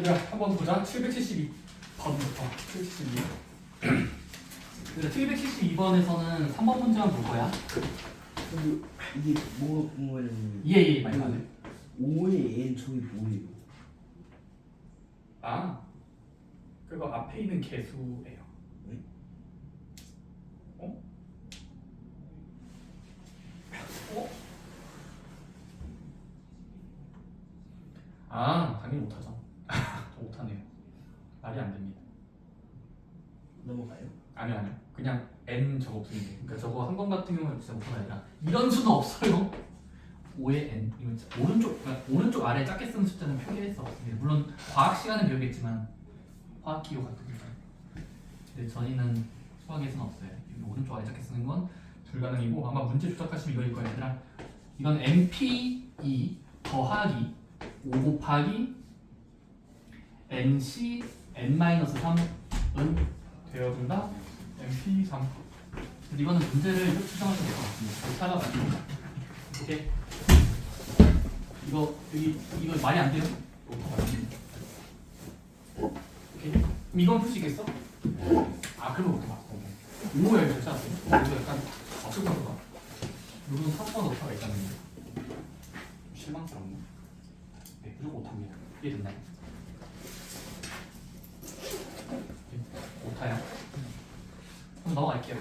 그래 한번 보자. 772번부터 772. 그래 772번에서는 3번 문제만 볼 거야. 근데 이게 뭐가 궁금하냐면 예예 많이 가네. 5의 n 저게 뭐예요? 아 그거 앞에 있는 개수예요. 네? 어? 어? 아 당연히 못하죠. 저 못하네요. 말이 안 됩니다. 넘어가요? 아니요. 그냥 n 저거 뿐인데. 그러니까 저거 한 번 같은 경우는 진짜 못하는 아니라 이런 수는 없어요. 5의 n 이건 진짜 오른쪽 아래 작게 쓰는 숫자는 표기했어. 물론 과학 시간은 배우겠지만 화학 기호 같은 거. 근데 전이는 수학에서는 없어요. 오른쪽 아래 작게 쓰는 건 불가능이고 아마 문제 조작하시면 이거일 거예요, 얘들아. 이건 NP2 더하기 5 곱하기 NC n-3은 되어준다. NP3. 이거는 문제를 이렇게 추정하셔도 될 것 같습니다. 잘 찾아봐요. 오케이. 이거 말이 안 돼요? 오케이. 그럼 이건 풀 수 있겠어? 아 그러면 어떻게 봤어? 오야 이거 진짜 이거 약간 어떻게 봤어? 이건 사건 오타가 있다는 게 실망스럽네. 네, 무조건 오타입니다. 이해됐나요? 오타야. 그럼 넘어갈게요.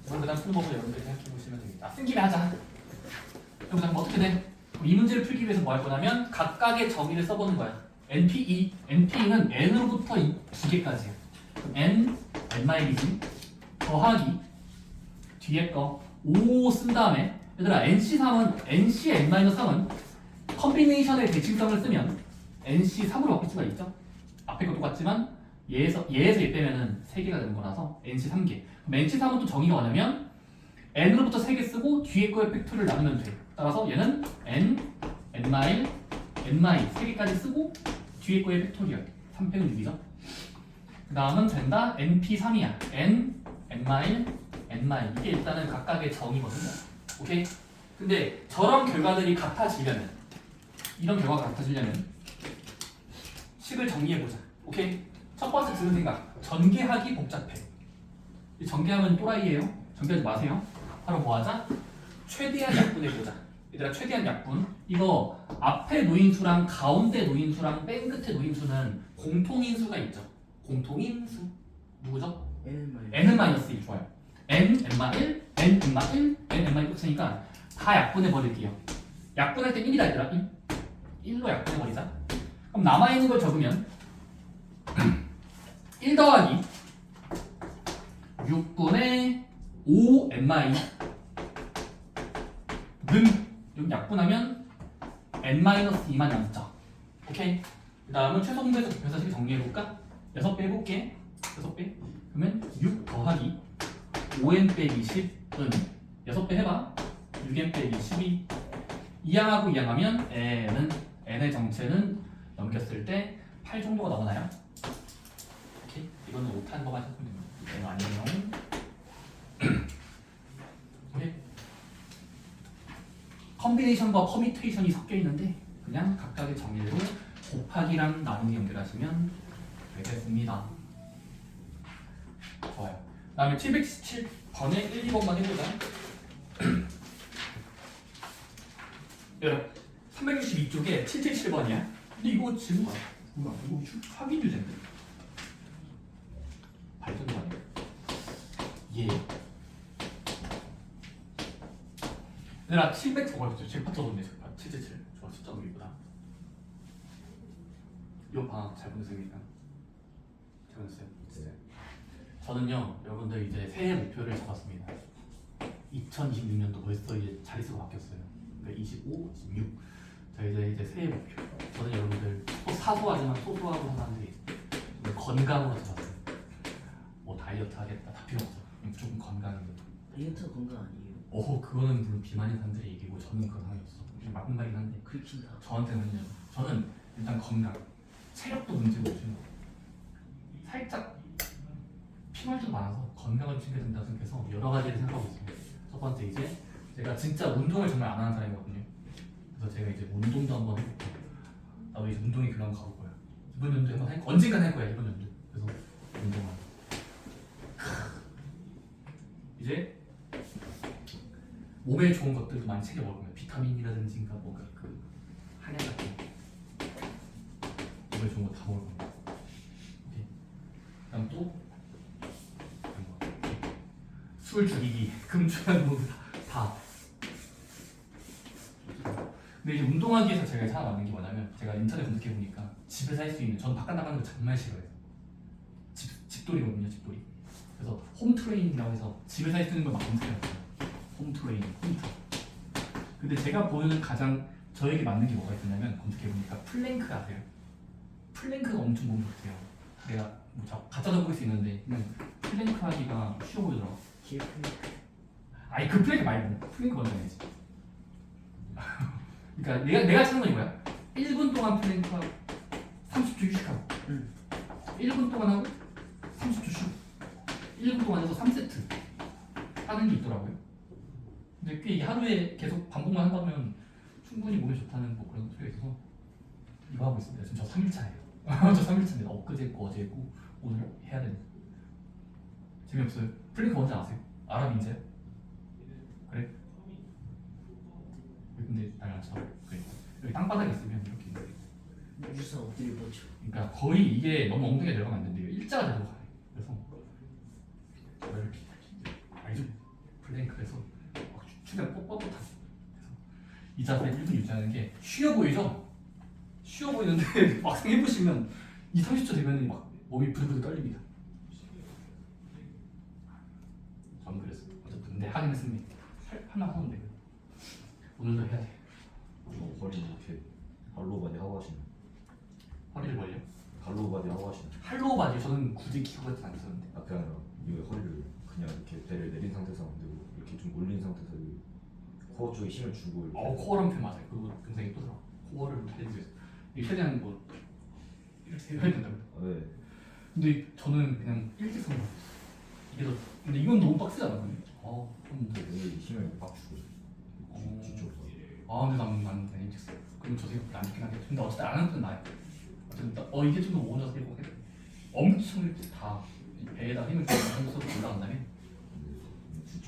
그럼 그다음 푸는 법을 여러분들 생각해 보시면 됩니다. 쓴 김에 하자. 그럼 그다음 뭐 어떻게 돼? 이 문제를 풀기 위해서 뭐 할 거냐면 각각의 정의를 써보는 거야. NP2, NP2는 n으로부터 두 개까지야. n, n-2 더하기 뒤에 거 5 쓴 다음에 얘들아 NC3은 NC n-3은 컨비네이션의 대칭성을 쓰면 NC3으로 바뀔 수가 있죠. 앞에 거 똑같지만 얘에서 얘 빼면은 3개가 되는 거라서 NC 3개. 그럼 NC3은 또 정의가 뭐냐면 n으로부터 3개 쓰고 뒤에 거의 팩토리를 나누면 돼. 따라서 얘는 n, n-, n-, 3개까지 쓰고 뒤에 거의 팩토리얼 3팩은 6이죠. 그 다음은 된다 np3이야. n, n-, n- 이게 일단은 각각의 정의거든요. 오케이? 근데 저런 결과들이 같아지려면 이런 결과가 같아지려면 식을 정리해보자. 오케이? 첫 번째 드는 생각 전개하기 복잡해. 이 전개하면 또라이예요. 전개하지 마세요. 바로 뭐하자? 최대한 약분해보자. 얘들아 최대한 약분 이거 앞에 노인수랑 가운데 노인수랑 맨 끝에 노인수는 공통인수가 있죠. 공통인수 누구죠? n-1 좋아요. n-1, n-1, n-1 끝이니까 다 약분해 버릴게요. 약분할 때 1이다 얘들아. 1로 약분해 버리자. 그럼 남아있는 걸 적으면 1 더하기 6분의 5 n-는 여기 약분하면 n-2만 남죠. 오케이? 그 다음은 최소분배에서 곱해서 정리해볼까? 6배 해볼게. 6배 그러면 6 더하기 5n 빼기 10은 6배 해봐. 6n 빼기 12 이항하고 이항하면 n의 정체는 넘겼을 때 8 정도가 나오나요? 오케이? 이거는 못한 거만 찾으면 됩니다. 이거 아니에요. 오케이? 컨비네이션과 퍼미테이션이 섞여 있는데 그냥 각각의 정의대로 곱하기랑 나누기 연결하시면 되겠습니다. 좋아요. 그 다음에 717번에 1, 2번만 해보자. 여러분 362쪽에 777번이야. 근데 이거 지금 뭐야? 이거 확인 주제인데 발전도 아니야. 예. 얘들아 700 적어줬죠. 7파 적었네. 777 좋아. 숫자 너무 이쁘다. 이거 봐. 잘 보내세요. 잘 보냈어요. 진짜. 저는요 여러분들 이제 새해 목표를 잡았습니다. 2026년도 벌써 이제 자릿수가 바뀌었어요. 그러니까 25, 26. 자 이제 새해 목표. 저는 여러분들 사소하지만 소소하고 하는데 건강으로 잡았어요. 뭐 다이어트 하겠다 다 필요 없어. 무조건 건강인 거. 다이어트가 건강 아니에요? 그거는 물론 비만인 사람들의 얘기고 저는 그런 상관이 없어. 그냥 맞는 말이긴 한데 그렇긴 다. 저한테는요. 저는 일단 건강, 체력도 문제가 없지만 살짝 피말도 많아서 건강을 챙겨야 된다고 생각해서 여러 가지를 생각하고 있습니다. 첫 번째 이제 제가 진짜 운동을 정말 안 하는 사람이거든요. 그래서 제가 이제 운동도 한번 해볼게요. 나도 이제 운동에 그만 가볼 거야. 이번 연도에 한번 할 언젠간 할 거야 이번 연도. 그래서 운동화. 이제 몸에 좋은 것들도 많이 챙겨 먹으면 비타민이라든지 뭔가 그 한약 같은 거. 몸에 좋은 거 다 먹을 겁니다. 오케이. 그다음 또 술 죽이기, 금주한 뭐 다. 근데 이제 운동하기에서 제가 찾아맞는 게 뭐냐면 제가 인터넷 검색해 보니까 집에서 할 수 있는 전 바깥 나가는 거 정말 싫어해요. 집돌이거든요, 집돌이. 그래서 홈 트레이닝이라고 해서 집에서 할 수 있는 걸 막 검색해요. 홈 트레이닝, 홈트. 근데 제가 보는 가장 저에게 맞는 게 뭐가 있었냐면 검색해 보니까 플랭크 아세요? 플랭크가 엄청 몸에 좋대요. 내가 뭐 갖다 적을 수 있는데 그냥 플랭크 하기가 쉬워 보이더라고. 아니 그 플랭크 말고 플랭크 먼저 해야지. 그러니까 내가 찾는 건 이거야. 1분 동안 플랭크 하고 30초 휴식하고 1분 동안 하고 30초 쉬고 1분 동안 해서 3세트 하는 게 있더라고요. 근데 꽤 하루에 계속 반복만 한다면 충분히 몸에 좋다는 뭐 그런 소리가 있어서 이거 하고 있습니다. 지금 저 3일차예요. 저 3일차입니다. 엊그제고 어제고 오늘 해야 되는. 재미없어요? 플랭크 뭔지 아세요? 알아 민재요? 그래? 근데 날 안 쳐. 그래. 여기 땅바닥에 있으면 이렇게 있는데. 유사 엎드려 보죠. 그러니까 거의 이게 너무 엉덩이에 들어가면 안 되는데 일자가 들어가요. 그래서 이렇게 알죠? 플랭크에서 막 최대한 뻣뻣하게. 그래서 이 자세 1분 유지하는 게 쉬워 보이죠? 쉬워 보이는데 막상 해보시면 30초 되면 막 몸이 부들부들 떨립니다. 저는 그랬어요. 어쨌든 근데 하긴 했습니다. 하나 하면 돼요. 오늘도 해야 돼. 허리 이렇게 할로우 바디 하고 하시는. 허리를 벌려? 할로우 바디 하고 하시는. 할로우 바디 저는 굳이 기구같이 안 썼는데. 아 그게 아니라 이거 허리를 그냥 이렇게 배를 내린 상태에서 안 되고 이렇게 좀 올린 상태에서 이 코어 쪽에 힘을 주고 이렇게. 코어랑 편 맞아요. 그거 굉장히 또 들어. 코어를 해주기 위해서 이게 최대한 뭐 이렇게 해야 된다고. 아, 네. 근데 저는 그냥 일직선으로 했어요. 이게 더 근데 이건 너무 빡세잖아. 좀 근데 힘을 막 주고 뒤쪽으로. 근데 나는 그냥 일직선. 그럼 저 생각보다 안 좋긴 하겠죠. 근데 어쨌든 안 하는 건 나아요. 어쨌든 이게 좀 더 모아져서 이렇게 해야 돼. 엄청 이렇게 다 배에다 힘을 주면서 올라간 다음에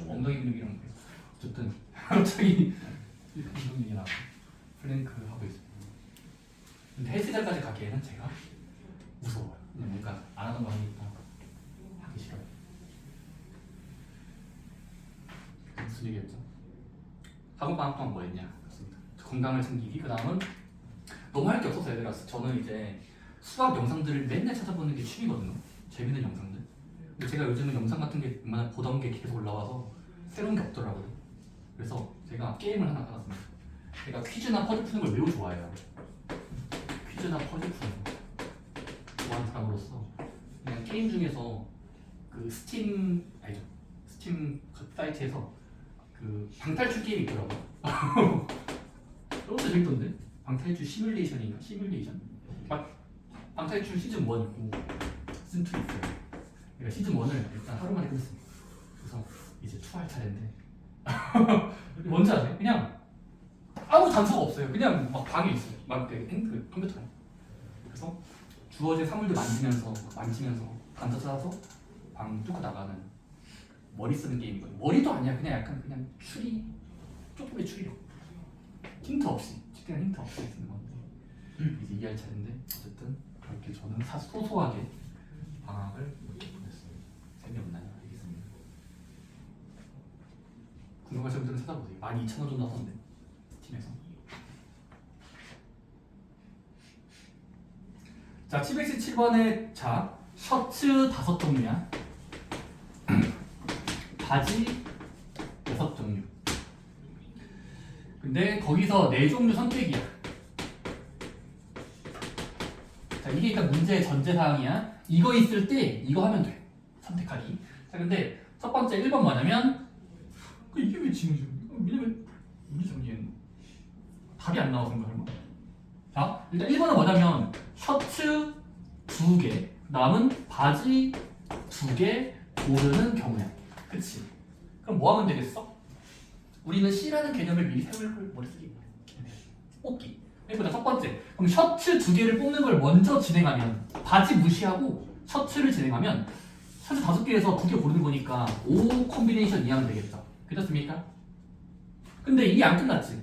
엉덩이 근육이랑 해서 어쨌든 갑자기 엉덩이 얘기나 플랭크 하고 있어요. 근데 헬스장까지 가기에는 제가 무서워요. 뭔가 안 하던 거 하니까 하기 싫어요. 무슨 얘기였죠? 학원 방학 동안 뭐 했냐? 그렇습니다. 건강을 챙기기. 그 다음은 너무 할 게 없어서 얘들아. 저는 이제 수학 영상들을 맨날 찾아보는 게 취미거든요. 재밌는 영상들. 근데 제가 요즘은 영상 같은 게 웬만한 보던 게 계속 올라와서 새로운 게 없더라고요. 그래서 제가 게임을 하나 깔았습니다. 제가 퀴즈나 퍼즐 푸는 걸 매우 좋아해요. 퀴즈나 퍼즐 푸는 거 좋아하는 사람으로서 그냥 게임 중에서 그 스팀 알죠? 스팀 그 사이트에서 그 방탈출 게임이 있더라고요. 너무 재밌던데? 방탈출 시뮬레이션? 막 방탈출 시즌 1 있고 시즌 2 있어요. 그러니까 시즌 1을 일단 하루 만에 끝냈습니다. 그래서 이제 2 할 차례인데 뭔지 아세요? 그냥 아무 단서가 없어요. 그냥 막 방에 있어요. 막 그 컴퓨터에. 그래서 주어진 사물들 만지면서 단서 찾아서 방 뚫고 나가는 머리 쓰는 게임이거든요. 머리도 아니야. 그냥 약간 그냥 추리, 조금의 추리력. 힌트 없이, 특별한 힌트 없이 쓰는 건데 이제 이해할 차례인데 어쨌든 그렇게 저는 소소하게 방학을 이렇게 보냈어요. 재미없나요? 알겠습니다. 궁금하신 분들은 찾아보세요. 12,000원 정도 하던데 팀에서. 자, 707번에 자 셔츠 5종류야. 바지 6종류. 근데 거기서 4종류 선택이야. 자, 이게 일단 문제의 전제사항이야. 이거 있을 때 이거 하면 돼. 선택하기. 자, 근데 첫 번째 1번 뭐냐면 이게 왜 지금 왜냐면 우리 정리엔 답이 안 나와서 그런가? 자, 일단 1번은 뭐냐면 셔츠 2개, 남은 바지 2개 고르는 경우야. 그치? 그럼 뭐 하면 되겠어? 우리는 C라는 개념을 미리 세울 머릿속에 뽑기. 해보자. 첫 번째. 그럼 셔츠 2개를 뽑는 걸 먼저 진행하면 바지 무시하고 셔츠를 진행하면 셔츠 5개에서 2개 고르는 거니까 5 콤비네이션 이하면 되겠죠. 괜찮습니까? 근데 이게 안 끝났지.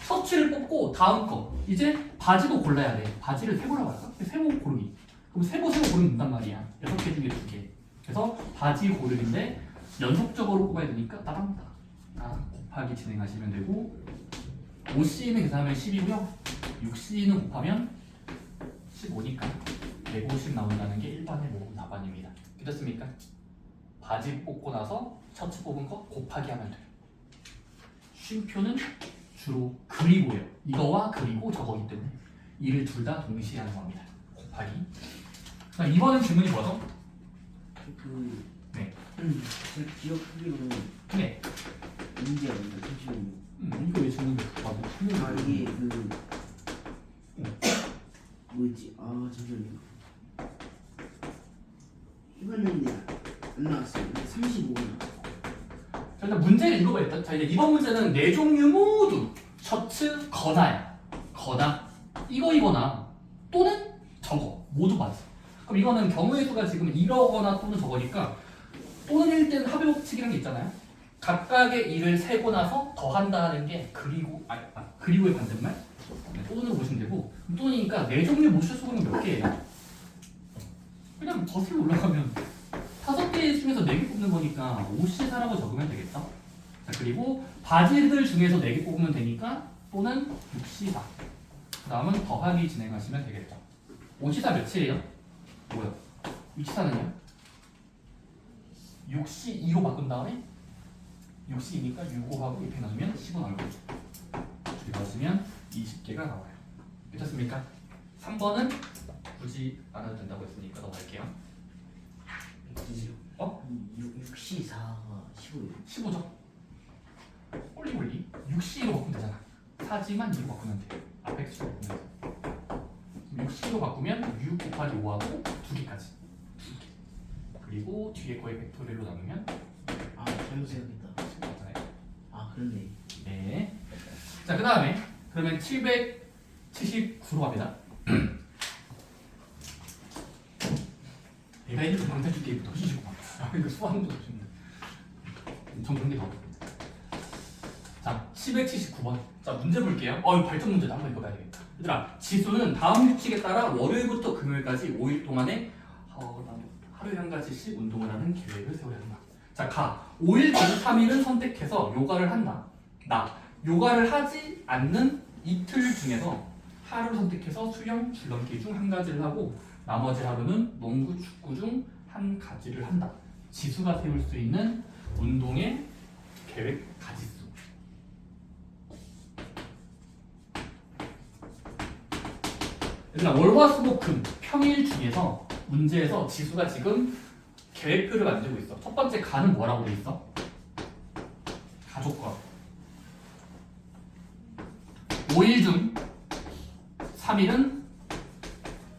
셔츠를 뽑고 다음 거 이제 바지도 골라야 돼. 바지를 3보라고 할까? 3보 고르기. 그럼 3보 고르면 된단 말이야. 6개 중에 2개. 그래서 바지 고르기인데 연속적으로 뽑아야 되니까 따랑따 곱하기 진행하시면 되고 5C는 계산하면 10이고요 6C는 곱하면 15니까 150 나온다는 게 1번의 모금 답안입니다. 괜찮습니까? 바지 뽑고 나서 셔츠 뽑은 거 곱하기 하면 돼요. 쉼표는 주로 그리고예요. 이거와 그리고 저거기 때문에 이를 둘 다 동시에 하는 겁니다. 곱하기. 그럼 이번엔 질문이 뭐죠? 네. 제가 기억하기로는 네. 문제가 있는데 잠시만요. 이거 왜 주는데 봐도 아 이게 그 뭐였지? 아 잠시만요. 해봤는데 안 나왔어요. 35가 나왔어요. 자, 일단 문제를 읽어봐 일단. 자, 이제 이번 문제는 네 종류 모두 셔츠 거나야. 거나 이거나 또는 저거 모두 맞아. 그럼 이거는 경우의 수가 지금 이러거나 또는 저거니까 또는 일 때는 합의 법칙이라는 게 있잖아요. 각각의 일을 세고 나서 더한다 하는 게 그리고의 반대말. 또는 보시면 되고 또는이니까 네 종류 모실 수는 몇 개예요? 그냥 거슬러 올라가면 5개 중에서 4개 뽑는 거니까 5C사라고 적으면 되겠죠. 자, 그리고 바지들 중에서 4개 뽑으면 되니까 또는 6C사. 그 다음은 더하기 진행하시면 되겠죠. 5C사 몇이에요? 뭐요? 6C사는요? 6C2로 바꾼 다음에 6C이니까 6하고 이렇게 나누면 15 나올 거죠. 줄여주면 20개가 나와요. 괜찮습니까? 3번은 굳이 안 해도 된다고 했으니까 넘어갈게요. 어? 6C 4가 15예요. 15죠. 올리 6C로 바꾸면 되잖아. 4지만 2로 바꾸면 돼요. 앞에 수 바꾸면 6C로 바꾸면 6 곱하기 5하고 2개까지 2개. 그리고 뒤에 거의 벡토리얼로 나누면 아 잘못 생각했다. 15잖아요. 아 그렇네. 네. 자, 그 다음에 그러면 779로 갑니다. 내가 이렇게 방탈출 게임부터 해주시고 이거 수학도 좋습니다. 정정리 가보겠습니다. 자, 779번. 자, 문제 볼게요. 이거 발전 문제다. 한번 읽어봐야 되겠다. 얘들아, 지수는 다음 규칙에 따라 월요일부터 금요일까지 5일 동안에 하루에 한 가지씩 운동을 하는 계획을 세워야 한다. 자, 5일 중 3일은 선택해서 요가를 한다. 요가를 하지 않는 이틀 중에서 하루를 선택해서 수영, 줄넘기 중 한 가지를 하고 나머지 하루는 농구, 축구 중 한 가지를 한다. 지수가 세울 수 있는 운동의 계획 가지수. 얘들아, 월화수목금 평일 중에서 문제에서 지수가 지금 계획표를 만들고 있어. 첫 번째 가는 뭐라고 돼 있어? 가족과 5일 중 3일은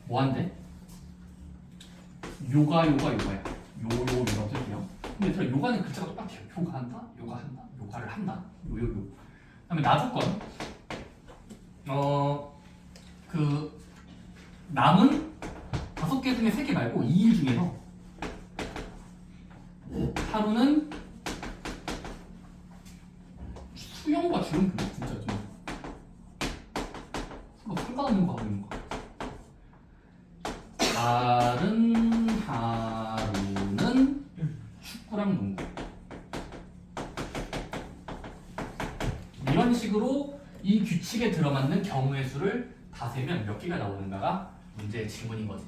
뭐 한대? 요가야. 요라고 쓸게요. 근데 얘들아, 요가는 글자가 똑같아요. 요가한다, 요가를 한다. 그다음에 나조건. 그 남은 5개 중에 3개 말고 2일 중에서 하루는 수영과 줄넘기 진짜 좀 서로 상관없는 거 하고 있는 거. 다른 하루는 축구랑 농구. 이런 식으로 이 규칙에 들어맞는 경우의 수를 다 세면 몇 개가 나오는가가 문제의 질문인 거지.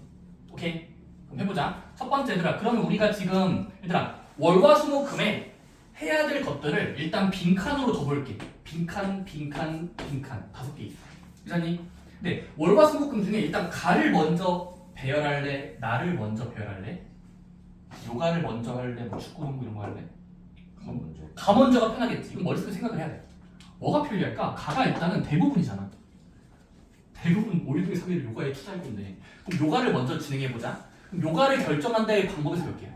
오케이? 그럼 해보자. 첫 번째 얘들아, 그러면 우리가 지금 얘들아 월화수목금에 해야 될 것들을 일단 빈칸으로 줘볼게. 빈칸 5개 있어. 이사님? 네, 월화수목금 중에 일단 가를 먼저 배열할래? 나를 먼저 배열할래? 요가를 먼저 할래? 뭐 축구, 농구 이런 거 할래? 가 먼저가 편하겠지. 이건 머릿속에 생각을 해야 돼. 뭐가 편리할까? 가가 일단은 대부분이잖아. 대부분 5일 중에 3일을 요가에 투자할 건데 그럼 요가를 먼저 진행해보자. 그럼 요가를 결정한 데의 방법에서 몇 개야?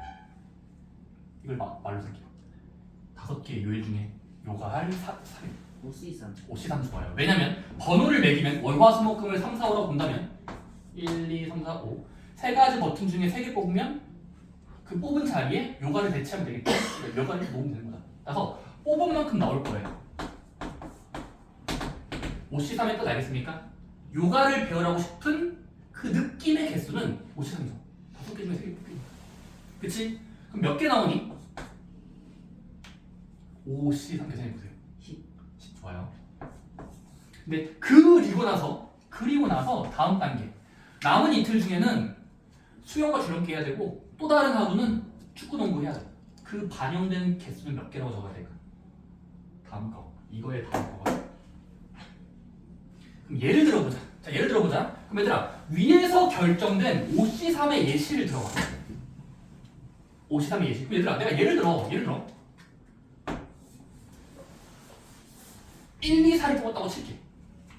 이걸 말로 쓸게요. 5개의 요일 중에 요가할 3일 5C3 5C3 좋아요. 왜냐면 번호를 매기면 월화수목금을 3, 4, 5라고 본다면 1, 2, 3, 4, 5 세 가지 버튼 중에 3개 뽑으면 그 뽑은 자리에 요가를 배치하면 되겠죠. 그러니까 요가를 모으면 되는 거다. 그래서 뽑은 만큼 나올 거예요. 5C3의 뜻 알겠습니까? 요가를 배우라고 싶은 그 느낌의 개수는 5C3이죠. 5개 중에 3개 뽑기. 그치? 그럼 몇 개 나오니? 5C3 계산해보세요. 10 좋아요. 근데 그리고 나서 다음 단계 남은 이틀 중에는 수영과 줄넘기 해야 되고 또 다른 하루는 축구 농구 해야 돼. 그 반영된 개수는 몇 개라고 적어야 될까? 다음 거 이거에 다음 거거든. 그럼 예를 들어보자. 자, 예를 들어보자. 그럼 얘들아 위에서 결정된 5C3의 예시를 들어봐. 5C3의 예시. 그럼 얘들아 내가 예를 들어 1, 2, 4를 뽑았다고 칠게.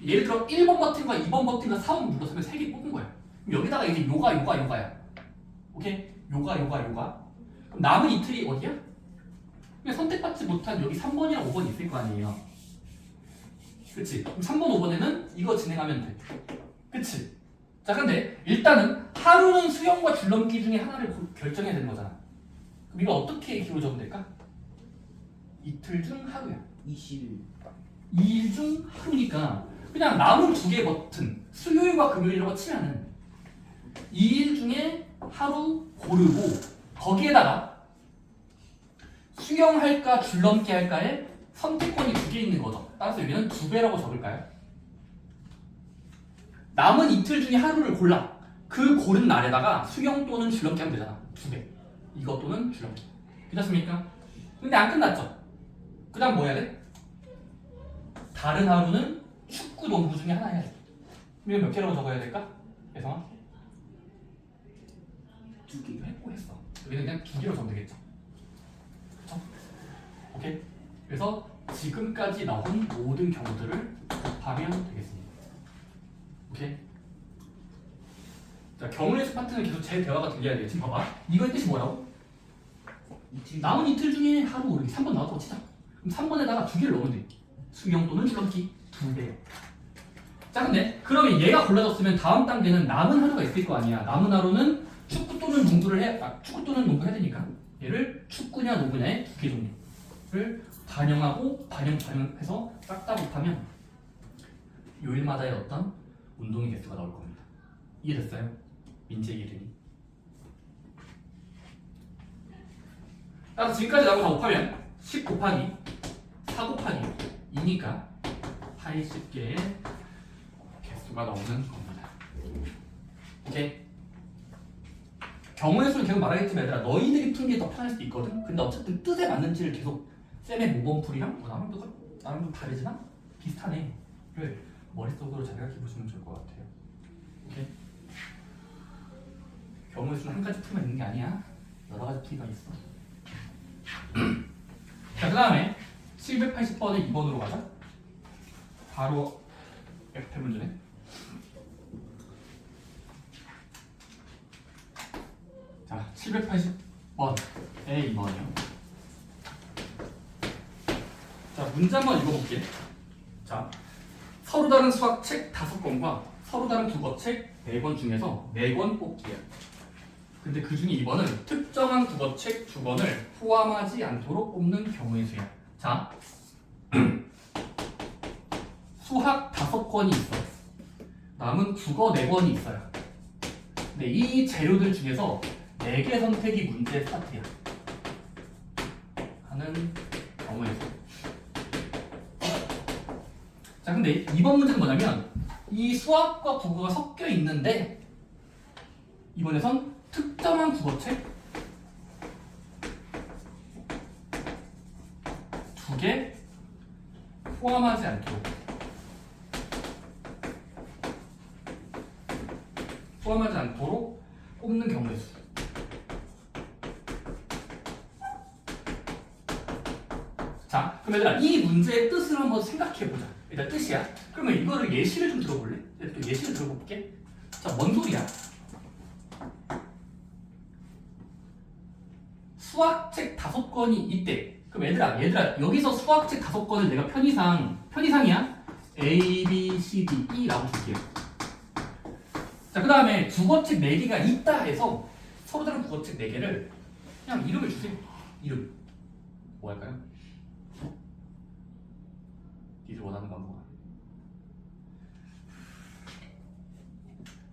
예를 들어 1번 버튼과 2번 버튼과 4번 눌러서면 3개 뽑은 거야. 그럼 여기다가 이제 요가야. 오케이? 요가. 그럼 남은 이틀이 어디야? 그냥 선택받지 못한 여기 3번이랑 5번 있을 거 아니에요. 그치? 그럼 3번, 5번에는 이거 진행하면 돼. 그치? 자, 근데 일단은 하루는 수영과 줄넘기 중에 하나를 결정해야 되는 거잖아. 그럼 이거 어떻게 기로 적으면 될까? 이틀 중 하루야. 20일 2일 중 하루니까 그냥 남은 2개 버튼 수요일과 금요일이라고 치면은 2일 중에 하루 고르고 거기에다가 수영할까 줄넘기 할까에 선택권이 2개 있는 거죠. 따라서 여기는 2배라고 적을까요? 남은 이틀 중에 하루를 골라. 그 고른 날에다가 수영 또는 줄넘기 하면 되잖아. 2배. 이거 또는 줄넘기. 괜찮습니까? 근데 안 끝났죠? 그 다음 뭐 해야 돼? 다른 하루는 축구, 농구 중에 하나 해야 돼. 그럼 몇 개라고 적어야 될까? 예성아? 2개 했고 했어. 여기는 그냥 2개로 적으면 되겠죠. 그쵸? 오케이? 그래서 지금까지 나온 모든 경우들을 곱하면 되겠습니다. 오케이? 자, 경우의 수 파트는 계속 제 대화가 들려야 돼요. 지금 봐봐. 이거의 뜻이 뭐라고? 남은 이틀 중에 하루 고르기 3번 나왔다고 치자. 그럼 3번에다가 2개를 넣으면 돼. 수영 또는 줄넘기 2배. 자, 근데 그러면 얘가 골라졌으면 다음 단계는 남은 하루가 있을 거 아니야. 남은 하루는 축구 또는 농구 해야 되니까 얘를 축구냐 농구냐의 2개 종류를 반영해서 싹 다 곱하면 요일마다의 어떤 운동의 개수가 나올 겁니다. 이해됐어요? 민지의 이해되니? 따라서 지금까지 나온 거 다 곱하면 10 곱하기 4 곱하기 2니까 80개의 개수가 나오는 겁니다. 오케이? 경우의 수는 계속 말하겠지만 얘들아 너희들이 푸는 게 더 편할 수도 있거든? 근데 어쨌든 뜻에 맞는지를 계속 쌤의 모범풀이랑 나랑 좀 다르지만 비슷하네 를 머릿속으로 잘 생각해보시면 좋을 것 같아요. 오케이? 경우의 수는 한 가지 풀만 있는 게 아니야. 여러 가지 풀이가 있어. 자, 그 다음에 780번에 2번으로 가자. 바로 F태 문제네. 자, 780번에 2번이요. 자, 문제 한번 읽어볼게. 자, 서로 다른 수학책 5권과 서로 다른 국어책 4권 중에서 4권 뽑기야. 근데 그 중에 2번은 특정한 국어책 2권을 포함하지 않도록 뽑는 경우의 수야. 자, 수학 5권이 있어. 남은 국어 4권이 있어요. 근데 이 재료들 중에서 4개 선택이 문제의 스타트야. 하는 경우의 수. 자, 근데 이번 문제는 뭐냐면 이 수학과 국어가 섞여 있는데 이번에선 특정한 국어책 2개 포함하지 않도록 뽑는 경우의 수. 자, 그럼 얘들아 이 문제의 뜻을 한번 생각해보자. 일단 뜻이야. 그러면 이거를 예시를 좀 들어볼래? 또 예시를 들어볼게. 자, 뭔 소리야? 수학책 5권이 있대. 그럼 그럼 얘들아 여기서 수학책 5권을 내가 편의상이야? A, B, C, D, E라고 줄게요. 자, 그 다음에 국어책 4개가 있다 해서 서로 다른 국어책 4개를 그냥 이름을 주세요. 이름 뭐 할까요? 니들 원하는 거 한번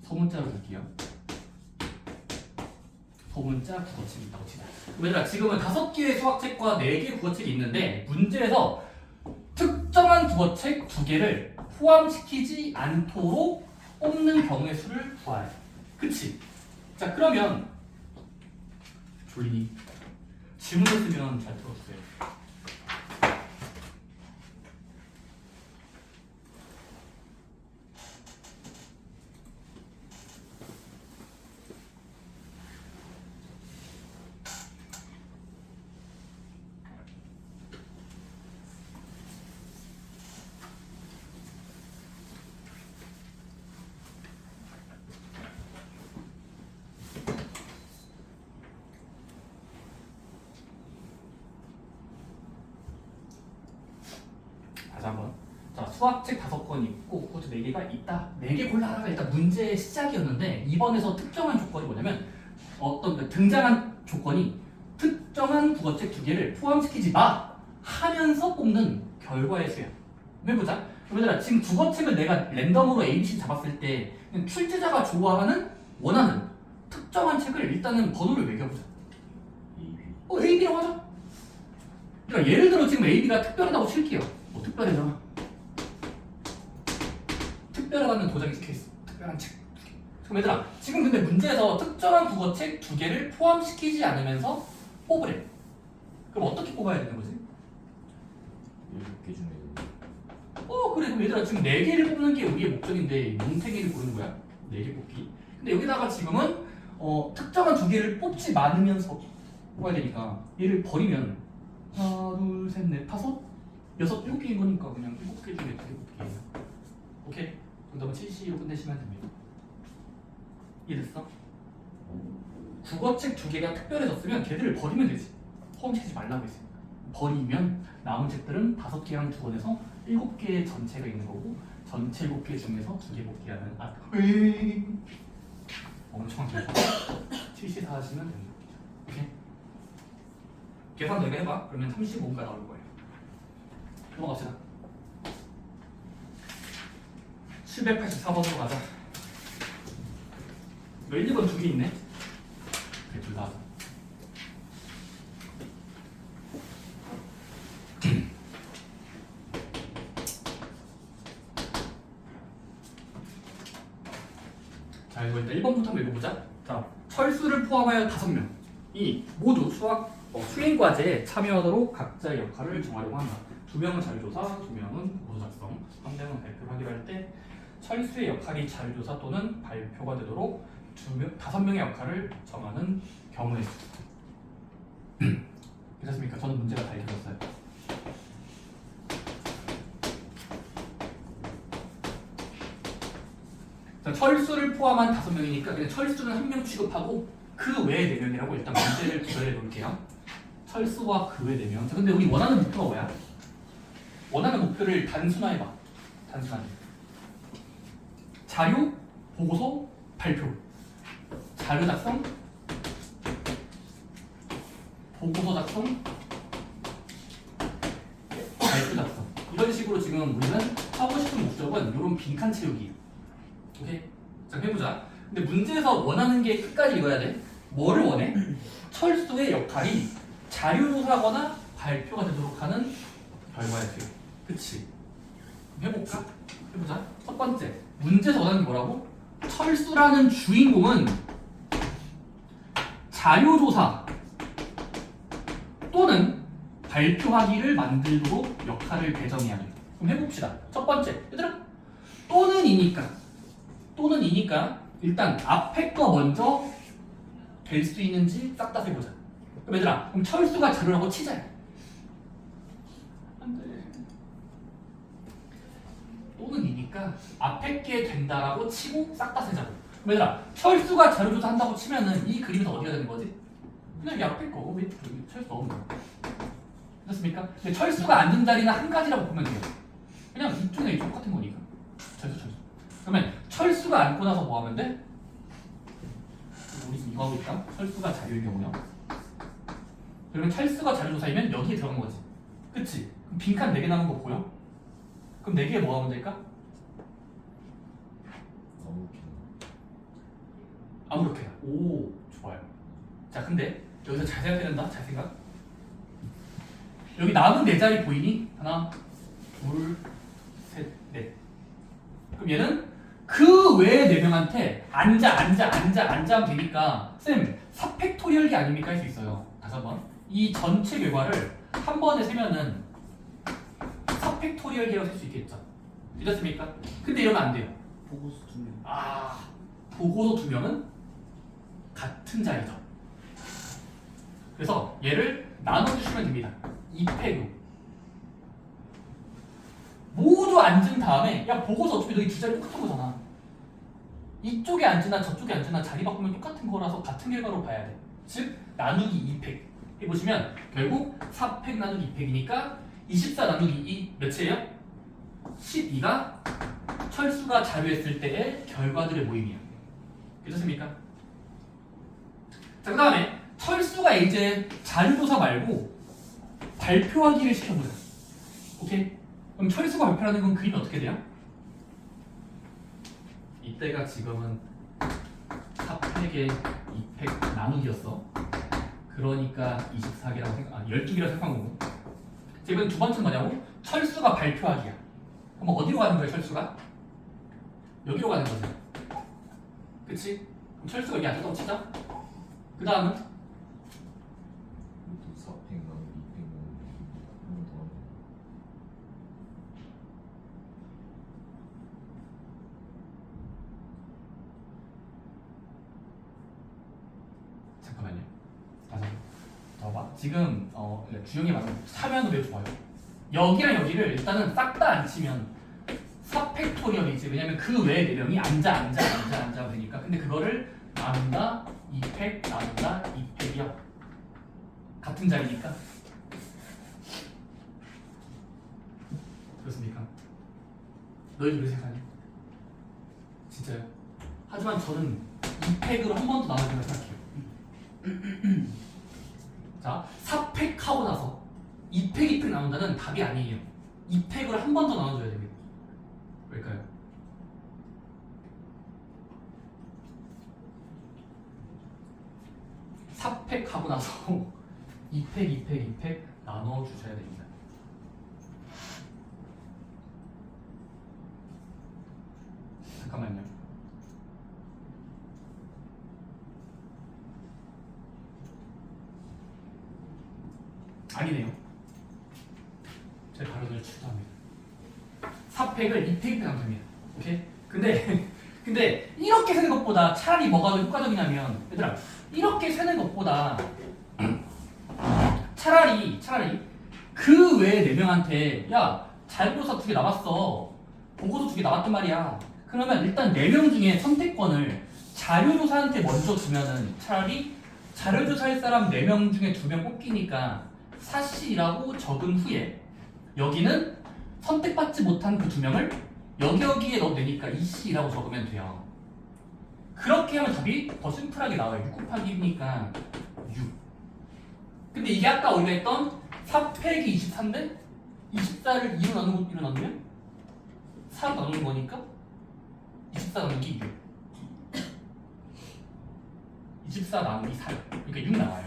소문자로 줄게요. 소문자 국어책이 있다고 치자. 얘들아 지금은 5개의 수학책과 4개의 국어책이 있는데 문제에서 특정한 국어책 2개를 포함시키지 않도록 뽑는 경우의 수를 구하래. 그치? 자 그러면 졸리니? 질문을 쓰면 잘 들어주세요. 다시 한번. 자, 수학책 5권 있고 그것도 4개가 있다. 4개 골라라가 일단 문제의 시작이었는데 이번에서 특정한 조건이 뭐냐면 어떤 등장한 조건이 특정한 국어책 2개를 포함시키지 마 하면서 뽑는 결과의 수야. 해보자. 얘들아 지금 국어책을 내가 랜덤으로 A, B, C 잡았을 때 그냥 출제자가 좋아하는 원하는 특정한 책을 일단은 번호를 매겨보자. A, B라고 하자. 그러니까 예를 들어 지금 A, B가 특별하다고 칠게요. 뭐 특별해잖아. 특별하다는 도장이 찍혀있어. 특별한 책 2개. 그럼 얘들아 지금 근데 문제에서 특정한 국어책 2개를 포함시키지 않으면서 뽑으래. 그럼 어떻게 뽑아야 되는 거지? 7개 중에 그래 그럼 얘들아 지금 4개를 뽑는 게 우리의 목적인데 뭉탱이를 고르는 거야. 4개 뽑기. 근데 여기다가 지금은 특정한 2개를 뽑지 않으면서 뽑아야 되니까 얘를 버리면 하나 둘 셋 넷 다섯 여섯 7개인 거니까 그냥 7개 중에 2개 뽑기예요. 오케이? 정답은 70으로 끝내시면 됩니다. 이해됐어? 국어책 2개가 특별해졌으면 걔들을 버리면 되지. 포함시키지 말라고 했으니까. 버리면 남은 책들은 5개랑 2권에서 7개의 전체가 있는 거고 전체 7개 중에서 2개 뽑기라는 엄청 길어. 74 하시면 됩니다. 오케이? 계산 너희가 해봐. 그러면 35가 나올 거예요. 넘어갑시다. 784번으로 가자. 1, 2번 2개 있네. 그래, 둘 다 하자. 자, 이거 일단 1번부터 한번 읽어보자. 자, 철수를 포함하여 5명이 모두 수행 과제에 참여하도록 각자의 역할을 정하려고 한다. 2명은 자료조사, 2명은 보고 작성, 1명은 발표를 하기로 할 때 철수의 역할이 자료조사 또는 발표가 되도록 5명의 역할을 정하는 경우에 괜찮습니까? 저는 문제가 다 읽혀졌어요. 자, 철수를 포함한 5명이니까 그냥 철수는 1명 취급하고 그 외의 4명이라고 일단 문제를 구별해 놓을게요. 철수와 그 외 4명. 자, 근데 우리 원하는 목표가 뭐야? 원하는 목표를 단순화해봐. 단순하게. 자료, 보고서, 발표. 자료 작성, 보고서 작성, 발표 작성. 이런 식으로 지금 우리는 하고 싶은 목적은 이런 빈칸 채우기. 오케이? 자, 해보자. 근데 문제에서 원하는 게 끝까지 읽어야 돼. 뭐를 원해? 철수의 역할이 자료조사거나 발표가 되도록 하는 결과의 수요. 그치? 해볼까? 해보자. 첫 번째, 문제에서 원하는 게 뭐라고? 철수라는 주인공은 자료조사 또는 발표하기를 만들도록 역할을 배정해야 돼. 그럼 해봅시다. 첫 번째, 얘들아, 또는이니까 일단 앞에 거 먼저 될 수 있는지 싹 다 세보자. 그럼 얘들아, 그럼 철수가 자료라고 치자. 안 돼. 또는이니까 앞에 게 된다라고 치고 싹 다 세자고. 그럼 얘들아, 철수가 자료조사 한다고 치면은 이 그림에서 어디가 되는 거지? 그냥 이 앞에 거. 왜 철수 넣으면 돼? 됐습니까? 근데 철수가 앉은 자리는 한 가지라고 보면 돼요. 그냥 이쪽이나 이쪽 똑같은 거니까. 철수. 그러면 철수가 앉고 나서 뭐 하면 돼? 우리 지금 이거 하고 있다. 철수가 자료일 경우요. 그러면 철수가 자료조사이면 여기에 들어간 거지. 그치? 그럼 빈칸 4개 남은 거 보여? 그럼 4개에 뭐 하면 될까? 너무 긴. 아무렇게나. 오, 좋아요. 자, 근데 여기서 잘 생각해야 된다. 잘 생각. 여기 남은 4자리 보이니? 하나, 둘, 셋, 넷. 그럼 얘는 그 외의 4명한테 앉아 하면 되니까 쌤, 4팩토리얼이 아닙니까? 할 수 있어요. 다시 한번. 이 전체 결과를 한 번에 세면은 4팩토리얼이라고 쓸 수 있겠죠. 되셨습니까? 근데 이러면 안 돼요. 보고서 2명. 아, 보고서 2명은 같은 자리죠. 그래서 얘를 나눠주시면 됩니다. 2팩으로. 모두 앉은 다음에 야 보고서 어차피 너희 두 자리 똑같은 거잖아. 이쪽에 앉으나 저쪽에 앉으나 자리 바꾸면 똑같은 거라서 같은 결과로 봐야 돼. 즉 나누기 2팩 해보시면 결국 4팩 나누기 2팩이니까 24 나누기 2 몇이에요? 12가 철수가 자료했을 때의 결과들의 모임이야. 괜찮습니까? 자, 그 다음에 철수가 이제 자료조사 말고 발표하기를 시켜보자. 오케이? 그럼 철수가 발표하는 건 그림이 어떻게 돼요? 이때가 지금은 4팩에 2팩 나누기였어. 그러니까 24개라고 생각, 12개라고 생각한 거고. 지금 두 번째는 뭐냐고? 철수가 발표하기야. 그럼 어디로 가는 거야, 철수가? 여기로 가는 거지. 그치? 그럼 철수가 여기 앉았다고 치자. 그 다음은 이것도 4팩 나누기 2팩 나누기 한번 더. 잠깐만요. 다시 더 봐. 지금 주영이 말은 참여하는 게 좋아요. 여기랑 여기를 일단은 싹 다 안 치면 4팩토리얼이지. 왜냐면 그 외에 4명이 앉아 되니까. 근데 그거를 나눈다 2팩 나눈다 2팩이요. 같은 자리니까. 그렇습니까? 너희들 왜 생각하니? 진짜요? 하지만 저는 2팩으로 한 번 더 나눠주는 생각해요. 자, 4팩 하고 나서 2팩, 2팩 나눈다는 답이 아니에요. 2팩으로 한 번 더 나눠줘야 됩니다. 왜일까요? 사1팩 하고 나서 2팩, 2팩, 2팩 나눠주셔야 됩니다. 잠깐만요. 아니네요. 제 발언을 취소합니다. 4팩을 2팩, 2팩 나누면 됩니다. 오케이? 근데 이렇게 세는 것보다 차라리 뭐가 더 효과적이냐면 얘들아 이렇게 세는 것보다 차라리 그 외에 4명한테 야 자료조사 2개 남았어 보고서 2개 남았단 말이야. 그러면 일단 4명 중에 선택권을 자료조사한테 먼저 주면은 차라리 자료조사할 사람 4명 중에 2명 뽑기니까 사실이라고 적은 후에 여기는 선택받지 못한 그 2명을 여기에 넣어내니까 이씨라고 적으면 돼요. 그렇게 하면 답이 더 심플하게 나와요. 6 곱하기 1이니까 6. 근데 이게 아까 우리가 했던 4팩이 24인데 24를 2로 나누면 4로 나누는 거니까 24 나누기 6. 24 나누기 4. 그러니까 6 나와요.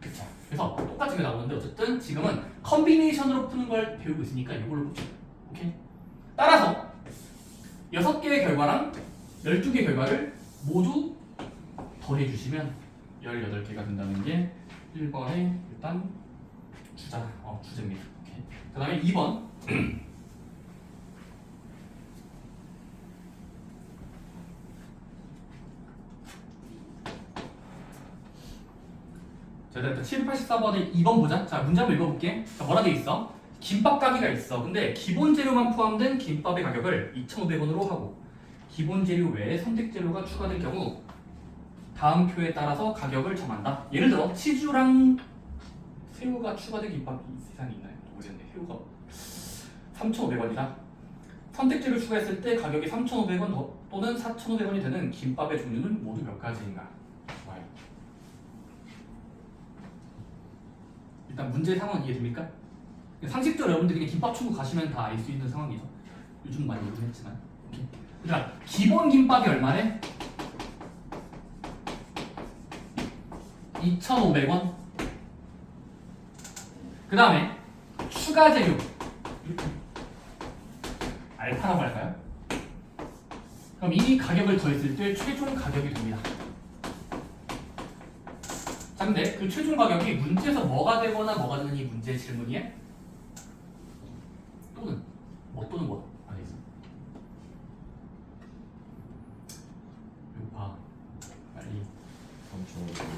그쵸? 그래서 똑같은 게 나오는데 어쨌든 지금은 컨비네이션으로 푸는 걸 배우고 있으니까 이걸로 봅시다. 오케이? 따라서 6개의 결과랑 12개 결과를 모두 더해주시면 18개가 된다는 게 1번의 일단 주제입니다. 그 다음에 2번 자, 일단 784번의 2번 보자. 자, 문제 한번 읽어볼게. 자, 뭐라 돼 있어? 김밥 가게가 있어. 근데 기본 재료만 포함된 김밥의 가격을 2,500원으로 하고 기본 재료 외에 선택 재료가 추가된 경우 다음 표에 따라서 가격을 정한다. 예를 들어 치즈랑 새우가 추가된 김밥이 세상에 있나요? 모르겠네. 새우가 3,500원이다. 선택지를 추가했을 때 가격이 3,500원 또는 4,500원이 되는 김밥의 종류는 모두 몇 가지인가? 좋아요. 일단 문제의 상황 이해됩니까? 상식적으로 여러분들이 그냥 김밥 천국 가시면 다 알 수 있는 상황이죠. 요즘 많이 오긴 했지만. 그러니까 기본 김밥이 얼마래? 2,500원. 그 다음에 추가 재료 알파라고 할까요? 그럼 이 가격을 더했을 때 최종 가격이 됩니다. 자, 근데 그 최종 가격이 문제에서 뭐가 되거나 뭐가 되는 이 문제의 질문이에 또는 뭐 안에 있어. 이거 봐. 빨리. 3,500원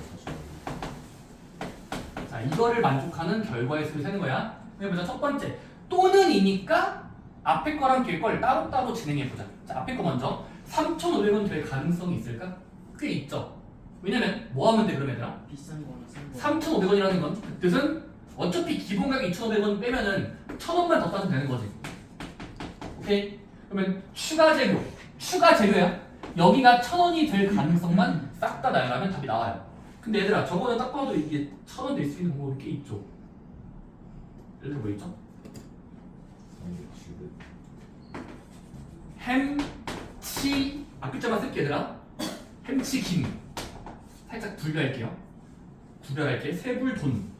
자, 이거를 만족하는 결과의 수를 세는 거야. 해보자. 첫 번째, 또는이니까 앞에 거랑 뒤에 걸 따로따로 진행해보자. 자, 앞에 거 먼저 3,500원 될 가능성이 있을까? 꽤 있죠. 왜냐면 뭐 하면 돼 그럼 얘들아? 비싼 거나 싼 거. 3,500원이라는 건 그 뜻은 어차피 기본 가격 2,500원 빼면은 1,000원만 더 따도 되는 거지. 오케이? 그러면 추가 재료야. 여기가 1,000원이 될 가능성만 싹 다 나열하면 답이 나와요. 근데 얘들아 저거는 딱 봐도 이게 1,000원 될 수 있는 방법이 꽤 있죠. 예를 들어 뭐 있죠? 3,600 햄치 앞글자만 쓸게 얘들아. 햄치김 살짝 구별할게. 세불돈.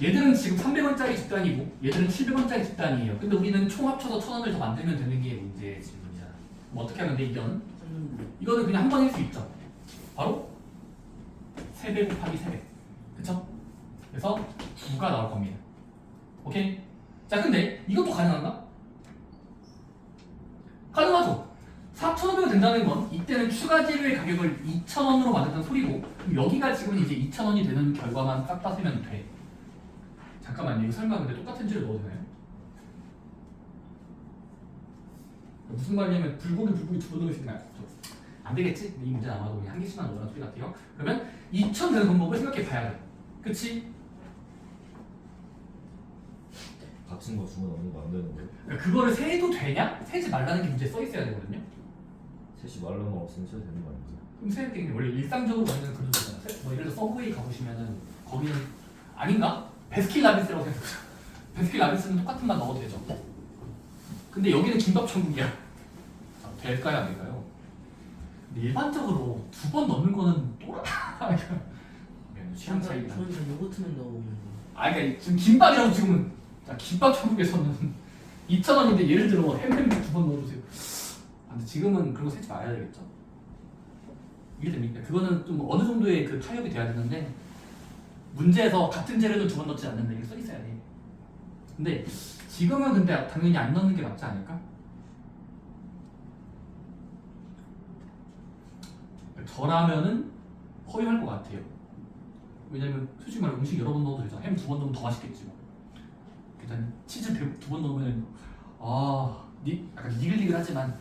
얘들은 지금 300원짜리 집단이고 얘들은 700원짜리 집단이에요. 근데 우리는 총 합쳐서 1,000원을 더 만들면 되는 게 문제의 질문이잖아. 뭐 어떻게 하면 돼 이건? 이거는 그냥 한 번 할 수 있죠. 바로 3배 곱하기 3배. 그쵸? 그래서 9가 나올 겁니다. 오케이? 자 근데 이것도 가능한가? 가능하죠. 4,500원 된다는 건 이때는 추가 재료의 가격을 2,000원으로 만든다는 소리고 여기가 지금 이제 2,000원이 되는 결과만 싹 다 세면 돼. 잠깐만요. 이거 설마 근데 똑같은 재료 넣어도 되나요? 무슨 말이냐면 불고기 두 번 넣을 수 있나요? 안 되겠지? 이 문제는 아마도 그냥 한 개씩만 넣으라는 소리 같아요. 그러면 2,000 되는 방법을 생각해 봐야 돼. 그치? 같은 거 주문 없는 거 안 되는 거예요? 그러니까 그거를 세도 되냐? 세지 말라는 게 문제에 써 있어야 되거든요. 셋이 말로만 없으면 쳐도 되는 거 아니죠? 그럼 세는 게 원래 일상적으로 먹는 그런 거잖아. 뭐 예를 들어 서브웨이 가보시면은 거기는 아닌가? 베스킨라빈스라고 생각해보자. 베스킨라빈스는 똑같은 맛 넣어도 되죠. 근데 여기는 김밥 천국이야. 될까요 안 될까요? 근데 일반적으로 2번 넣는 거는 또라. 취향 차이가. 저는 요거트만 넣어보면 돼. 아 그러니까 지금 김밥이라고 지금은 자, 김밥 천국에서는 2,000원인데 예를 들어 뭐 햄 2번 넣어주세요. 아, 근데 지금은 그런 거 세지 말아야 되겠죠. 이해됩니까? 그거는 좀 어느 정도의 그 타협이 돼야 되는데 문제에서 같은 재료는 2번 넣지 않는다 이렇게 써 있어야 돼. 근데 지금은 근데 당연히 안 넣는 게 맞지 않을까? 저라면은 허용할 것 같아요. 왜냐면 솔직히 말해 음식 여러 번 넣어도 되잖아. 햄 2번 넣으면 더 맛있겠지 뭐. 일단 치즈 2번 넣으면 약간 니글니글하지만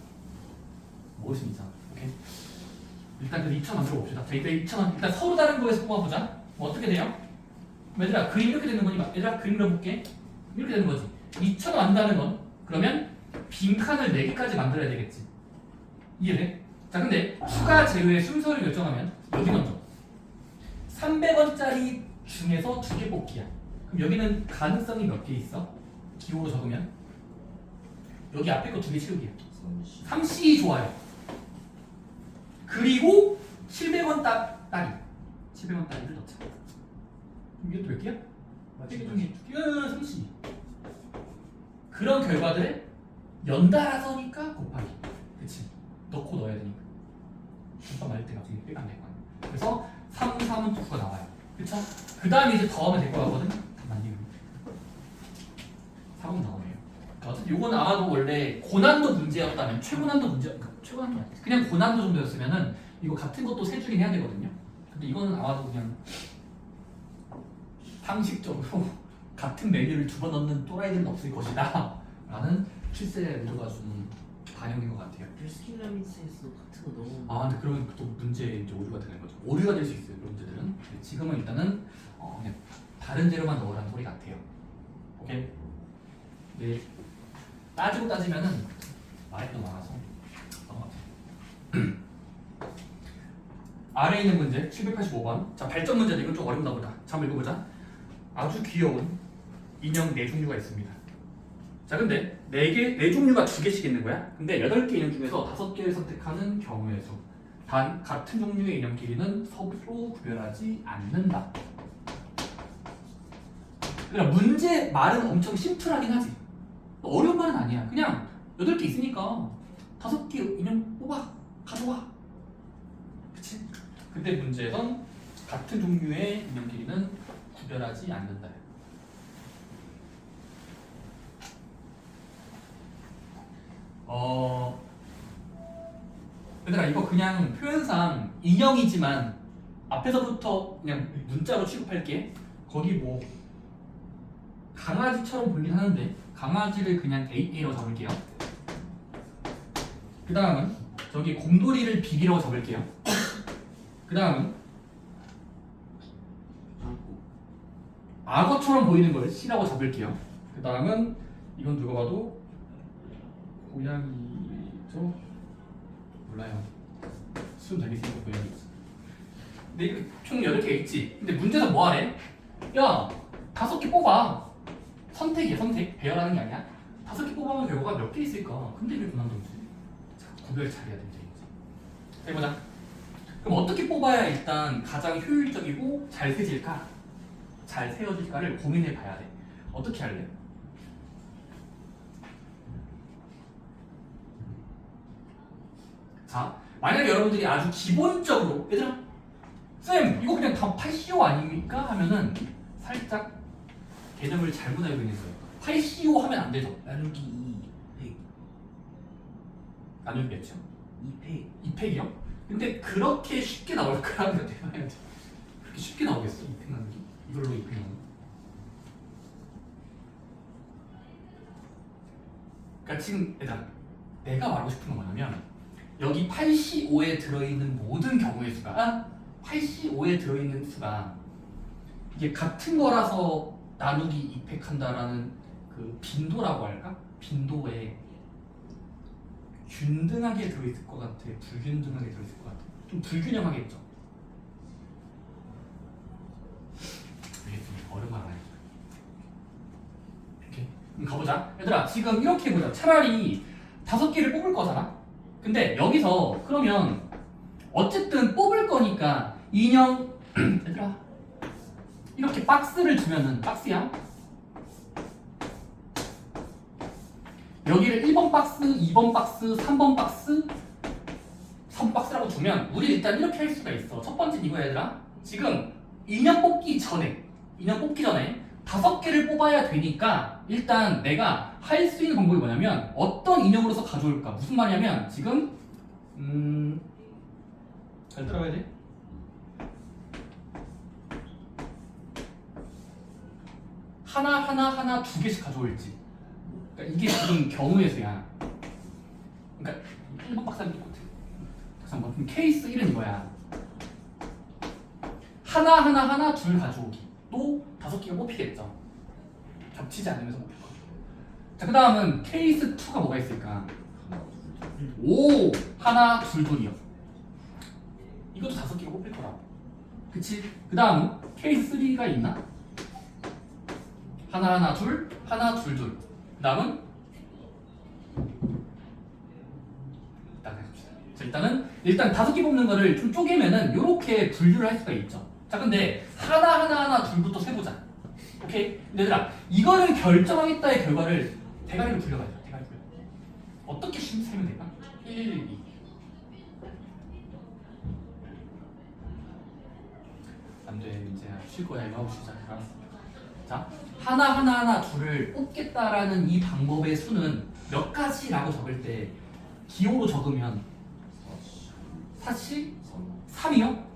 먹을 수 있잖아. 오케이? 일단 그 2,000 만들어 봅시다. 자, 일단 2,000원 일단 서로 다른 거에서 뽑아보자. 뭐 어떻게 돼요? 얘들아 그림 이렇게 되는 거니? 얘들아 그림 그려볼게. 이렇게 되는 거지. 2,000원 만든다는 건 그러면 빈칸을 4개까지 만들어야 되겠지. 이해돼? 자 근데 추가 재료의 순서를 결정하면 여기 먼저 300원짜리 중에서 2개 뽑기야. 그럼 여기는 가능성이 몇 개 있어? 기호로 적으면 여기 앞에 거 2개 치우기야. 3C 좋아요. 그리고 700원 따리 700원 따리를 넣자. 그럼 이것도 몇 개야? 몇 개 중에 3C. 그런 결과들을 연달아서니까 곱하기. 그치? 넣고 넣어야 되니까. 잠깐 말릴 때 갑자기 빼가 안 될 거 아니야. 그래서 3, 3은 9가 나와요. 그쵸? 그 다음에 이제 더하면 될 거 같거든? 잠깐만요. 4은 나오네요. 그러니까 어쨌든 요건 아마도 원래 고난도 문제였다면 최고난도 문제, 최고난도 아니지. 그냥 고난도 정도였으면은 이거 같은 것도 세주긴 해야 되거든요. 근데 이거는 아마도 그냥 상식적으로 같은 메뉴를 2번 넣는 또라이들은 없을 것이다 라는 출세를 들어가 준 반영된 것 같아요. 스킬라미스에서 같은 거 너무 아 근데 그러면 또 문제에 이제 오류가 되는 거죠. 오류가 될 수 있어요. 그런 문제들은. 근데 지금은 일단은 그냥 다른 재료만 넣으라는 소리 같아요. 오케이. 네. 따지고 따지면은 말이 또 많아서 넘어가자. 아래에 있는 문제 785번. 자 발전 문제인데 이건 좀 어렵나 보다. 자 한번 읽어보자. 아주 귀여운 인형 4종류가 있습니다. 자 근데 4종류가 2개씩 있는 거야. 근데 8개 인형 중에서 5개를 선택하는 경우의 수. 단 같은 종류의 인형끼리는 서로 구별하지 않는다. 그러니까 문제 말은 엄청 심플하긴 하지. 어려운 말은 아니야. 그냥 8개 있으니까 5개 인형 뽑아 가져와. 그치? 근데 문제에선 같은 종류의 인형끼리는 구별하지 않는다. 얘들아 이거 그냥 표현상 인형이지만 앞에서부터 그냥 문자로 취급할게. 거기 뭐 강아지처럼 보이긴 하는데 강아지를 그냥 AA로 적을게요. 그 다음은 저기 곰돌이를 BB라고 적을게요. 그 다음은 악어처럼 보이는 걸 C라고 적을게요. 그 다음은 이건 누가 봐도 고양이죠? 몰라요. 수음 되게 있으니까 고양이지. 근데 이거 총 8개 있지? 근데 문제에서 뭐 하래? 야 5개 뽑아. 선택이야 선택. 배열하는 게 아니야. 5개 뽑아보면 결과가 몇 개 있을까? 근데 왜 그만두지? 자, 구별 잘해야 된다 이거지. 자, 해보자. 그럼 어떻게 뽑아야 일단 가장 효율적이고 잘 세질까? 잘 세워질까를 고민해 봐야 돼. 어떻게 할래? 자, 만약에 여러분들이 아주 기본적으로 얘들아 쌤 이거 그냥 다 8CO 아닙니까? 하면은 살짝 개념을 잘못 알고 있는 거예요. 8CO 하면 안 되죠. 나누기 2 100 나누기 몇이요? 2팩 2팩이요? 근데 그렇게 쉽게 나올 거라는 거 대박이지. 그렇게 쉽게 나오겠어? 2팩 나누기? 이걸로 2팩 나누기? 그러니까 지금 얘들아 내가 말하고 싶은 건 뭐냐면 여기 8C5에 들어있는 모든 경우의 수가 8C5에 들어있는 수가 이게 같은 거라서 나누기 2팩 한다라는 그 빈도라고 할까? 빈도에 균등하게 들어있을 것 같아? 불균등하게 들어있을 것 같아? 좀 불균형하겠죠? 이게 좀 어려운 말 아니야. 오케이. 그럼 가보자. 얘들아 지금 이렇게 해보자. 차라리 5개를 뽑을 거잖아? 근데 여기서 그러면 어쨌든 뽑을 거니까 인형 얘들아 이렇게 박스를 두면은 박스야? 여기를 1번 박스, 2번 박스, 3번 박스 3번 박스라고 두면 우리 일단 이렇게 할 수가 있어. 첫 번째는 이거야 얘들아. 지금 인형 뽑기 전에 5개를 뽑아야 되니까 일단 내가 할 수 있는 방법이 뭐냐면 어떤 인형으로서 가져올까? 무슨 말이냐면 지금 잘 따라가야 돼. 하나 2개씩 가져올지. 그러니까 이게 지금 경우의 수야. 그러니까 1번 박사님 똑같아. 잠깐만 그럼 케이스 1은 이거야. 하나 둘 가져오기. 또 5개가 뽑히겠죠. 겹치지 않으면서 뽑힐 거야. 자, 그 다음은 케이스 2가 뭐가 있을까? 오! 하나, 둘, 둘이요. 이것도 5개가 뽑힐 거라고. 그치? 그 다음 케이스 3가 있나? 하나, 둘, 둘. 그 다음은 일단 5개 뽑는 거를 좀 쪼개면은 이렇게 분류를 할 수가 있죠. 자, 근데 하나, 둘부터 세보자. 오케이? 근데 얘들아, 이거를 결정하겠다의 결과를 대가리로 굴려봐야 돼. 대가리 굴려. 어떻게 세면 될까? 1, 2. 안 돼, 이제 쉴 거야. 이거 하고 쉬자. 알았어. 자, 하나, 둘을 뽑겠다라는 이 방법의 수는 몇 가지라고 적을 때 기호로 적으면 4시 3이요?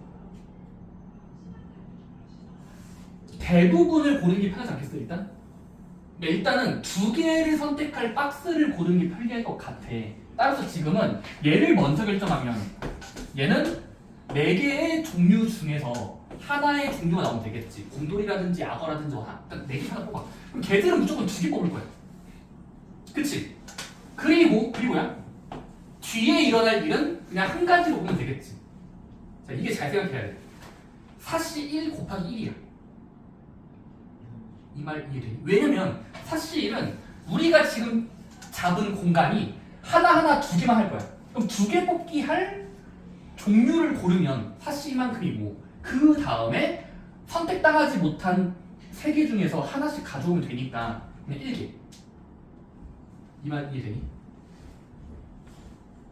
대부분을 고르는 게 편하지 않겠어 일단? 일단은 2개를 선택할 박스를 고르는 게 편리할 것 같아. 따라서 지금은 얘를 먼저 결정하면 얘는 4개의 종류 중에서 하나의 종류가 나오면 되겠지. 곰돌이라든지 악어라든지 일단 4개 하나 뽑아. 그럼 걔들은 무조건 2개 뽑을 거야. 그치? 그리고야 뒤에 일어날 일은 그냥 한 가지로 보면 되겠지. 자, 이게 잘 생각해야 돼. 사시 1 곱하기 1이야. 이 말 이해돼? 왜냐면 사시 1은 우리가 지금 잡은 공간이 하나하나 2개만 할 거야. 그럼 2개 뽑기 할 종류를 고르면 사시만큼이고 그 다음에 선택당하지 못한 3개 중에서 하나씩 가져오면 되니까 그냥 1개. 이 말 이해되니?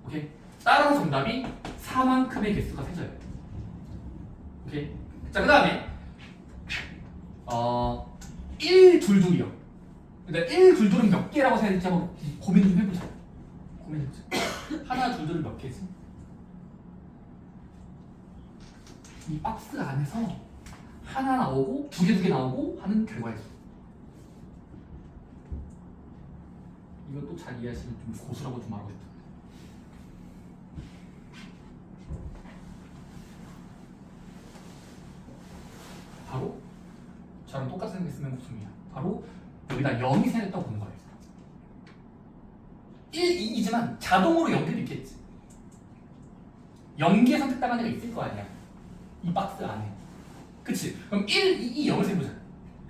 오케이? 따라서 정답이 4만큼의 개수가 세져요. 오케이? 자, 그 다음에 1, 2, 2이요. 근데 1, 2, 2는 몇 개라고 생각할지 한번 고민 좀 해보자. 하나, 2, 2는 몇 개지? 이 박스 안에서 하나 나오고 2개 나오고 하는 결과이죠. 이건 또 잘 이해하시면 좀 고수라고 좀 말하고 싶다. 바로 저랑 똑같은 생각했으면 목숨이야. 바로 여기다 0이 생겼다고 보는 거예요. 1, 2이지만 자동으로 0개도 있겠지. 0개 선택당한 애가 있을 거 아니야. 이 박스 안에. 그치? 그럼 1, 2, 0을 세보자.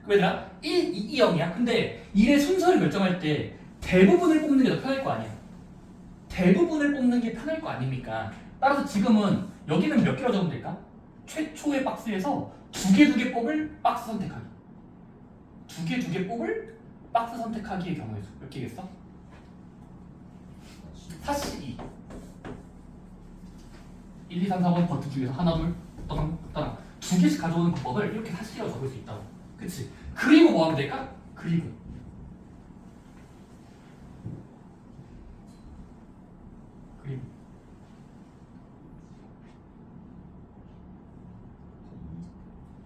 그럼 얘들아 1, 2, 0이야. 근데 1의 순서를 결정할 때 대부분을 뽑는 게 더 편할 거 아니야. 대부분을 뽑는 게 편할 거 아닙니까? 따라서 지금은 여기는 몇 개로 적으면 될까? 최초의 박스에서 2개 뽑을 박스 선택하기. 2개 뽑을 박스 선택하기의 경우에서 몇 개겠어? 사시 2. 1, 2, 3, 4번 버튼 중에서 하나, 둘, 따당, 따당 2개씩 가져오는 방법을 이렇게 사시라고 적을 수 있다고. 그치? 그리고 뭐 하면 될까? 그리고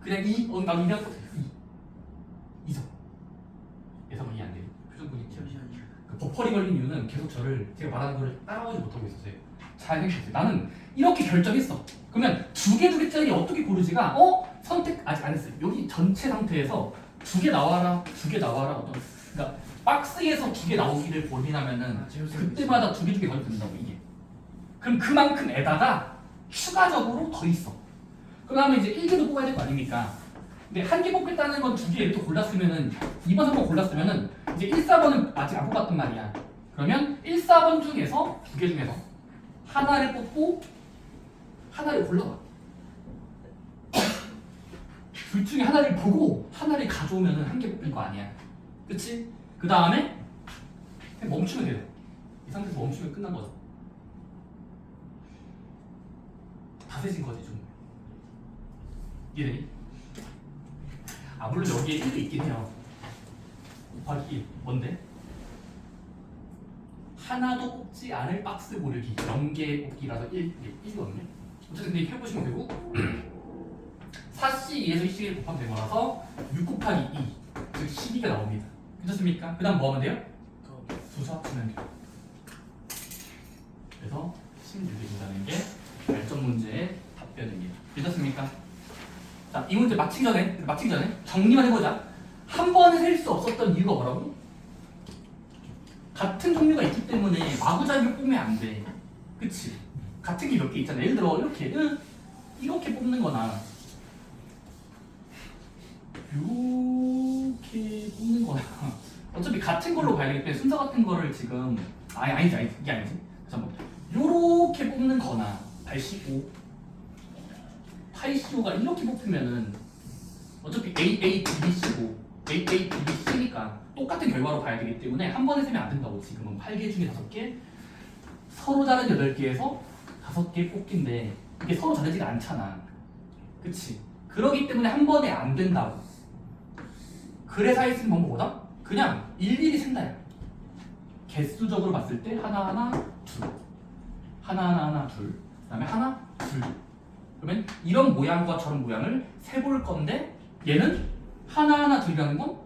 그냥 나도 이해할 것 같아. 2점. 예상 이해 안 돼요. 표정분이 잠시만요. 그 버퍼링 걸린 이유는 계속 제가 말하는 걸 따라오지 못하고 있었어요. 잘 생각했어요. 나는 이렇게 결정했어. 그러면 2개짜리 어떻게 고르지가 선택 아직 안 했어요. 여기 전체 상태에서 2개 나와라, 2개 나와라. 그러니까 박스에서 2개 나오기를 고민하면은 그때마다 2개 가져도 된다고 이게. 그럼 그만큼에다가 추가적으로 더 있어. 그 다음에 이제 1개도 뽑아야 될 거 아닙니까? 근데 한 개 뽑겠다는 건 2개 이렇게 골랐으면은 2번, 3번 골랐으면은 이제 1, 4번은 아직 안 뽑았단 말이야. 그러면 1, 4번 중에서 2개 중에서 하나를 뽑고 하나를 골라봐. 둘 중에 하나를 보고 하나를 가져오면은 한 개 뽑힌 거 아니야. 그치? 그 다음에 멈추면 돼요. 이 상태에서 멈추면 끝난 거죠. 다 세진 거지 좀. 이해되니? 물론 여기에 1도 있긴 해요. 곱하기 1 뭔데? 하나도 뽑지 않을 박스 고르기 0개 뽑기라서 1이거든요. 어쨌든 근데 해보시면 되고 사시 2에서 11 곱하면 되는 거라서 6 곱하기 2 즉 12가 나옵니다. 괜찮습니까? 그 다음 뭐 하면 돼요? 수수 합치면 돼요. 그래서 16이 된다는 게 발전 문제의 답변입니다. 괜찮습니까? 자, 이 문제 마치기 전에 정리만 해보자. 한 번에 셀 수 없었던 이유가 뭐라고? 같은 종류가 있기 때문에 마구잡이로 뽑으면 안 돼. 그치? 같은 게 몇 개 있잖아. 예를 들어 이렇게 뽑는 거나 이렇게 뽑는 거나 어차피 같은 걸로 봐야 되기 때문에 순서 같은 거를 지금 아니지 이게 아니지. 잠깐만 요렇게 뽑는 거나 85 85가 이렇게 뽑히면은 어차피 A, B, C고 A, B, C니까 똑같은 결과로 봐야 되기 때문에 한 번에 세면 안 된다고. 지금은 8개 중에 5개 서로 다른 8개에서 5개 뽑기인데 이게 서로 다르지가 않잖아. 그치? 그러기 때문에 한 번에 안 된다고. 그래서 할 수 있는 방법 뭐다? 그냥 일일이 센다야. 개수적으로 봤을 때 하나, 둘 하나, 둘 그 다음에 하나, 둘 그러면 이런 모양과 저런 모양을 세볼 건데 얘는 하나, 둘이라는 건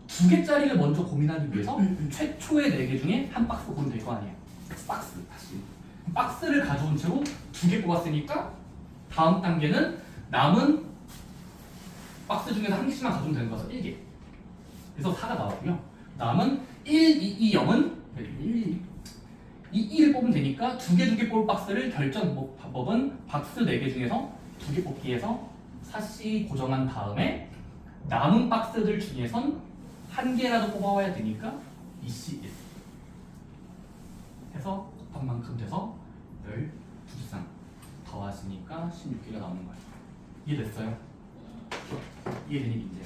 2개짜리를 먼저 고민하기 위해서 최초의 4개 중에 한 박스 고르면 될 거 아니에요. 박스 다시 박스를 가져온 채로 2개 뽑았으니까 다음 단계는 남은 박스 중에서 한 개씩만 가져오면 되는 거라서 1개. 그래서 4가 나왔고요. 남은 1, 2, 2, 0은 1을 뽑으면 되니까 2개 뽑을 박스를 결정 방법은 박스 4개 중에서 2개 뽑기에서 사시 고정한 다음에 남은 박스들 중에선 1개라도 뽑아와야 되니까 2C1 해서 곱한 만큼 돼서 12장 더하시니까 16개가 나오는 거예요. 이해됐어요? 이해되니 이제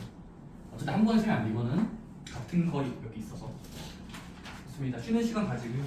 어쨌든 한 번에 세면 안 돼. 이거는 같은 거 몇 개 있어서 좋습니다. 쉬는 시간 가지고요.